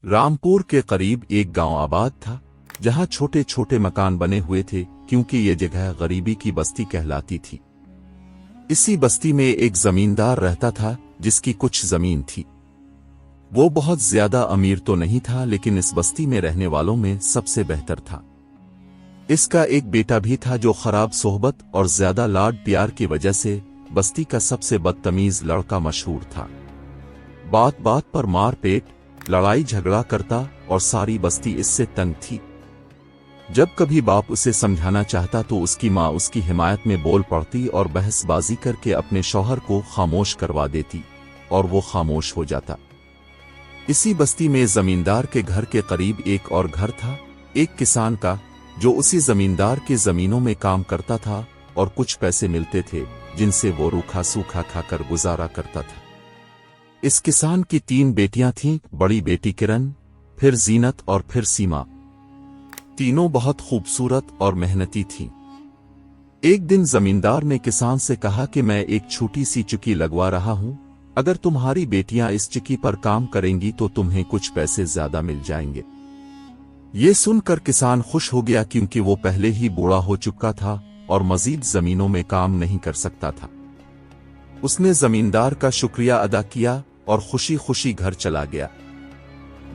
रामपुर के करीब एक गांव आबाद था जहां छोटे छोटे मकान बने हुए थे क्योंकि ये जगह गरीबी की बस्ती कहलाती थी। इसी बस्ती में एक जमींदार रहता था जिसकी कुछ जमीन थी। वो बहुत ज्यादा अमीर तो नहीं था लेकिन इस बस्ती में रहने वालों में सबसे बेहतर था। इसका एक बेटा भी था जो खराब सोहबत और ज्यादा लाड प्यार की वजह से बस्ती का सबसे बदतमीज लड़का मशहूर था। बात बात पर मार पेट, लड़ाई झगड़ा करता और सारी बस्ती इससे तंग थी। जब कभी बाप उसे समझाना चाहता तो उसकी माँ उसकी हिमायत में बोल पड़ती और बहसबाजी करके अपने शौहर को खामोश करवा देती और वो खामोश हो जाता। इसी बस्ती में जमींदार के घर के करीब एक और घर था, एक किसान का, जो उसी जमींदार के जमीनों में काम करता था और कुछ पैसे मिलते थे जिनसे वो रूखा सूखा खाकर गुजारा करता था। इस किसान की 3 बेटियां थीं, बड़ी बेटी किरण, फिर जीनत और फिर सीमा। तीनों बहुत खूबसूरत और मेहनती थीं। एक दिन जमींदार ने किसान से कहा कि मैं एक छोटी सी चुकी लगवा रहा हूं, अगर तुम्हारी बेटियां इस चुकी पर काम करेंगी तो तुम्हें कुछ पैसे ज्यादा मिल जाएंगे। ये सुनकर किसान खुश हो गया क्योंकि वो पहले ही बूढ़ा हो चुका था और मजीद जमीनों में काम नहीं कर सकता था। उसने जमींदार का शुक्रिया अदा किया और खुशी खुशी घर चला गया।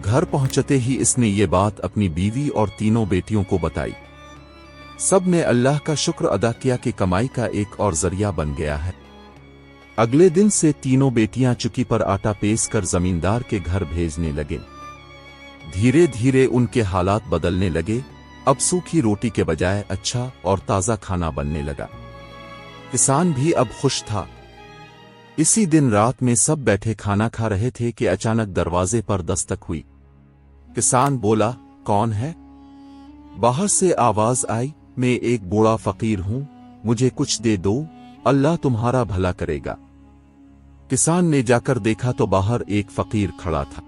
घर पहुंचते ही इसने ये बात अपनी बीवी और तीनों बेटियों को बताई। सब ने अल्लाह का शुक्र अदा किया कि कमाई का एक और जरिया बन गया है। अगले दिन से तीनों बेटियां चुकी पर आटा पीस कर जमींदार के घर भेजने लगे। धीरे धीरे उनके हालात बदलने लगे। अब सूखी रोटी के बजाय अच्छा और ताजा खाना बनने लगा। किसान भी अब खुश था। इसी दिन रात में सब बैठे खाना खा रहे थे कि अचानक दरवाजे पर दस्तक हुई। किसान बोला, कौन है? बाहर से आवाज आई, मैं एक बूढ़ा फकीर हूं, मुझे कुछ दे दो, अल्लाह तुम्हारा भला करेगा। किसान ने जाकर देखा तो बाहर एक फकीर खड़ा था।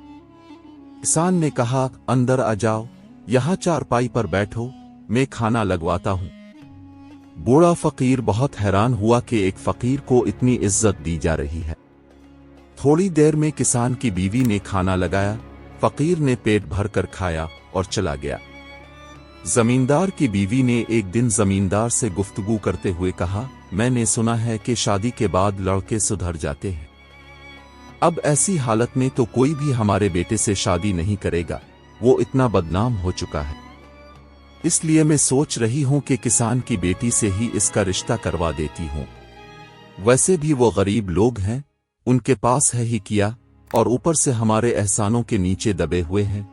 किसान ने कहा, अंदर आ जाओ, यहां चारपाई पर बैठो, मैं खाना लगवाता हूं। बूढ़ा फकीर बहुत हैरान हुआ कि एक फकीर को इतनी इज्जत दी जा रही है। थोड़ी देर में किसान की बीवी ने खाना लगाया। फकीर ने पेट भरकर खाया और चला गया। जमींदार की बीवी ने एक दिन जमींदार से गुफ्तगू करते हुए कहा, मैंने सुना है कि शादी के बाद लड़के सुधर जाते हैं। अब ऐसी हालत में तो कोई भी हमारे बेटे से शादी नहीं करेगा, वो इतना बदनाम हो चुका है। इसलिए मैं सोच रही हूं कि किसान की बेटी से ही इसका रिश्ता करवा देती हूं। वैसे भी वो गरीब लोग हैं, उनके पास है ही किया, और ऊपर से हमारे एहसानों के नीचे दबे हुए हैं,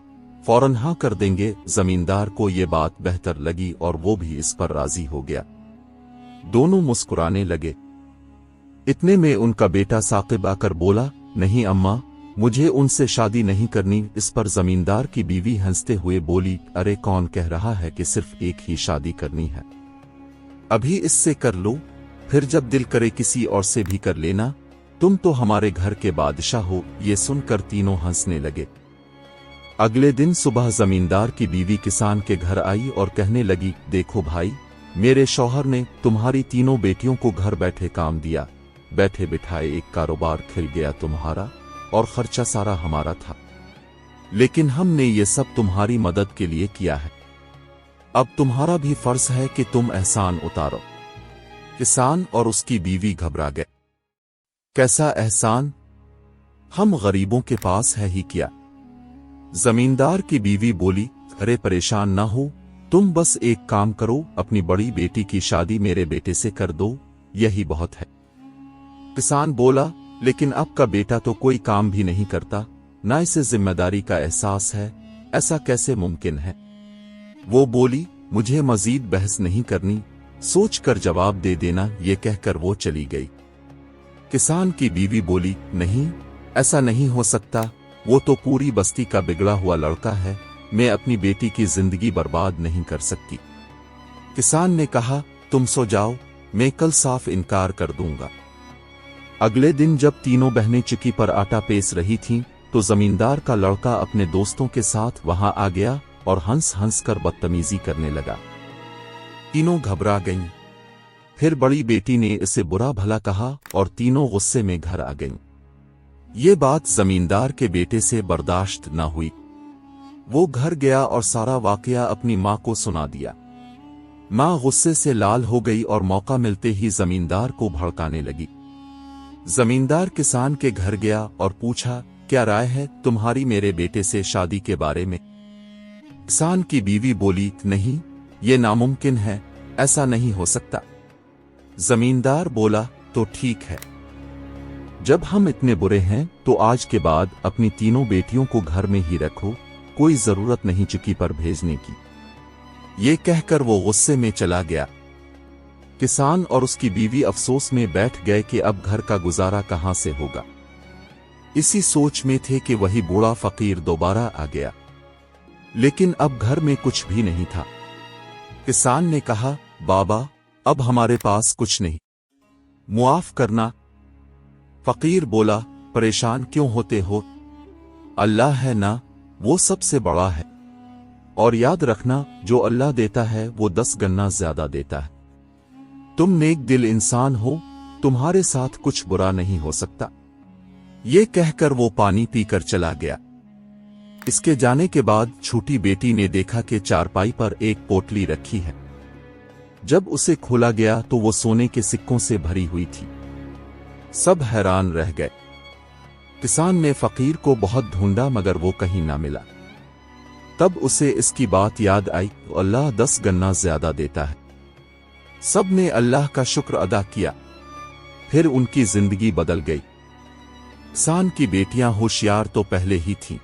फौरन हाँ कर देंगे। जमींदार को ये बात बेहतर लगी और वो भी इस पर राजी हो गया। दोनों मुस्कुराने लगे। इतने में उनका बेटा साकिब आकर बोला, नहीं अम्मा, मुझे उनसे शादी नहीं करनी। इस पर जमींदार की बीवी हंसते हुए बोली, अरे कौन कह रहा है कि सिर्फ एक ही शादी करनी है? अभी इससे कर लो, फिर जब दिल करे किसी और से भी कर लेना, तुम तो हमारे घर के बादशाह हो। ये सुनकर तीनों हंसने लगे। अगले दिन सुबह जमींदार की बीवी किसान के घर आई और कहने लगी, देखो भाई, मेरे शौहर ने तुम्हारी तीनों बेटियों को घर बैठे काम दिया, बैठे बिठाए एक कारोबार खिल गया तुम्हारा, और खर्चा सारा हमारा था, लेकिन हमने ये सब तुम्हारी मदद के लिए किया है। अब तुम्हारा भी फर्ज है कि तुम एहसान उतारो। किसान और उसकी बीवी घबरा गए। कैसा एहसान? हम गरीबों के पास है ही क्या? जमींदार की बीवी बोली, अरे परेशान ना हो, तुम बस एक काम करो, अपनी बड़ी बेटी की शादी मेरे बेटे से कर दो, यही बहुत है। किसान बोला, लेकिन आपका बेटा तो कोई काम भी नहीं करता, ना इसे जिम्मेदारी का एहसास है, ऐसा कैसे मुमकिन है? वो बोली, मुझे मजीद बहस नहीं करनी, सोच कर जवाब दे देना। ये कहकर वो चली गई। किसान की बीवी बोली, नहीं, ऐसा नहीं हो सकता, वो तो पूरी बस्ती का बिगड़ा हुआ लड़का है, मैं अपनी बेटी की जिंदगी बर्बाद नहीं कर सकती। किसान ने कहा, तुम सो जाओ, मैं कल साफ इनकार कर दूंगा। अगले दिन जब तीनों बहनें चुकी पर आटा पीस रही थीं, तो जमींदार का लड़का अपने दोस्तों के साथ वहां आ गया और हंस हंस कर बदतमीजी करने लगा। तीनों घबरा गईं। फिर बड़ी बेटी ने इसे बुरा भला कहा और तीनों गुस्से में घर आ गईं। ये बात जमींदार के बेटे से बर्दाश्त न हुई। وہ घर गया और सारा वाकया अपनी माँ को सुना दिया। माँ गुस्से से लाल हो गई और मौका मिलते ही जमींदार को भड़काने लगी। जमींदार किसान के घर गया और पूछा, क्या राय है तुम्हारी मेरे बेटे से शादी के बारे में? किसान की बीवी बोली, नहीं, ये नामुमकिन है, ऐसा नहीं हो सकता। जमींदार बोला, तो ठीक है, जब हम इतने बुरे हैं तो आज के बाद अपनी तीनों बेटियों को घर में ही रखो, कोई जरूरत नहीं चुकी पर भेजने की। ये कहकर वो गुस्से में चला गया। किसान और उसकी बीवी अफसोस में बैठ गए कि अब घर का गुजारा कहां से होगा। इसी सोच में थे कि वही बूढ़ा फकीर दोबारा आ गया, लेकिन अब घर में कुछ भी नहीं था। किसान ने कहा, बाबा, अब हमारे पास कुछ नहीं, मुआफ करना। फकीर बोला, परेशान क्यों होते हो? अल्लाह है ना, वो सबसे बड़ा है, और याद रखना जो अल्लाह देता है वो 10 गना ज्यादा देता है। तुम नेक दिल इंसान हो, तुम्हारे साथ कुछ बुरा नहीं हो सकता। ये कहकर वो पानी पीकर चला गया। इसके जाने के बाद छोटी बेटी ने देखा कि चारपाई पर एक पोटली रखी है। जब उसे खोला गया तो वो सोने के सिक्कों से भरी हुई थी। सब हैरान रह गए। किसान ने फकीर को बहुत ढूंढा मगर वो कहीं ना मिला। तब उसे इसकी बात याद आई, तो अल्लाह 10 गना ज्यादा देता है। सब ने अल्लाह का शुक्र अदा किया, फिर उनकी जिंदगी बदल गई। किसान की बेटियां होशियार तो पहले ही थीं।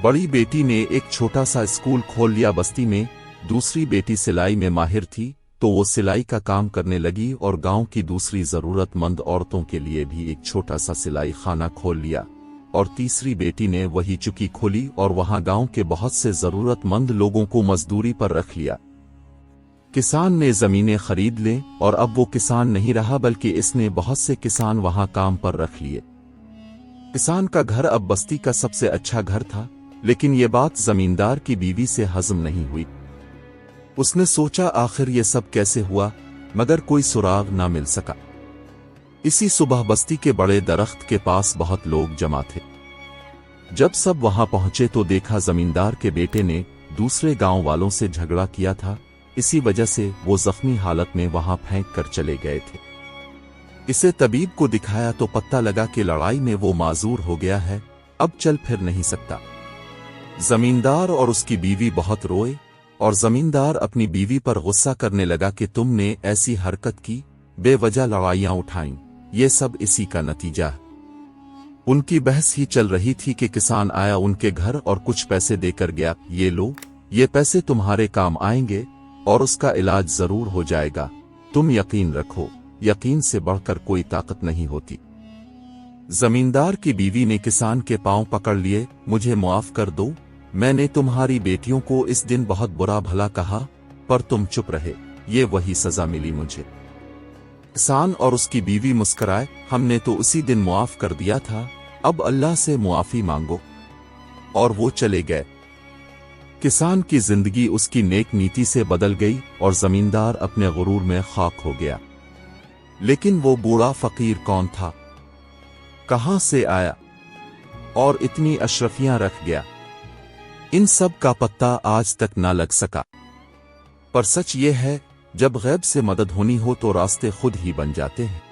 बड़ी बेटी ने एक छोटा सा स्कूल खोल लिया बस्ती में, दूसरी बेटी सिलाई में माहिर थी तो वो सिलाई का काम करने लगी और गांव की दूसरी जरूरतमंद औरतों के लिए भी एक छोटा सा सिलाई खाना खोल लिया, और तीसरी बेटी ने वही चुकी खोली और वहां गांव के बहुत से जरूरतमंद लोगों को मजदूरी पर रख लिया। किसान ने जमीनें खरीद लें और अब वो किसान नहीं रहा बल्कि इसने बहुत से किसान वहां काम पर रख लिए। किसान का घर अब बस्ती का सबसे अच्छा घर था, लेकिन ये बात जमींदार की बीवी से हजम नहीं हुई। उसने सोचा आखिर ये सब कैसे हुआ, मगर कोई सुराग ना मिल सका। इसी सुबह बस्ती के बड़े दरख्त के पास बहुत लोग जमा थे। जब सब वहां पहुंचे तो देखा जमींदार के बेटे ने दूसरे गांव वालों से झगड़ा किया था, इसी वजह से वो जख्मी हालत में वहां फेंक कर चले गए थे। इसे तबीब को दिखाया तो पता लगा कि लड़ाई में वो माजूर हो गया है, अब चल फिर नहीं सकता। जमींदार और उसकी बीवी बहुत रोए और जमींदार अपनी बीवी पर गुस्सा करने लगा कि तुमने ऐसी हरकत की, बेवजह लड़ाइयां उठाईं, ये सब इसी का नतीजा है। उनकी बहस ही चल रही थी कि किसान आया उनके घर और कुछ पैसे देकर गया, ये लो, ये पैसे तुम्हारे काम आएंगे और उसका इलाज जरूर हो जाएगा, तुम यकीन रखो, यकीन से बढ़कर कोई ताकत नहीं होती। जमींदार की बीवी ने किसान के पांव पकड़ लिए, मुझे मुआफ कर दो, मैंने तुम्हारी बेटियों को इस दिन बहुत बुरा भला कहा, पर तुम चुप रहे, ये वही सजा मिली मुझे। किसान और उसकी बीवी मुस्कराए, हमने तो उसी दिन मुआफ कर दिया था, अब अल्लाह से मुआफी मांगो, और वो चले गए। किसान की जिंदगी उसकी नेक नीति से बदल गई और जमींदार अपने गुरूर में खाक हो गया। लेकिन वो बूढ़ा फकीर कौन था, कहां से आया और इतनी अशरफियां रख गया, इन सब का पत्ता आज तक ना लग सका। पर सच ये है, जब गैब से मदद होनी हो तो रास्ते खुद ही बन जाते हैं।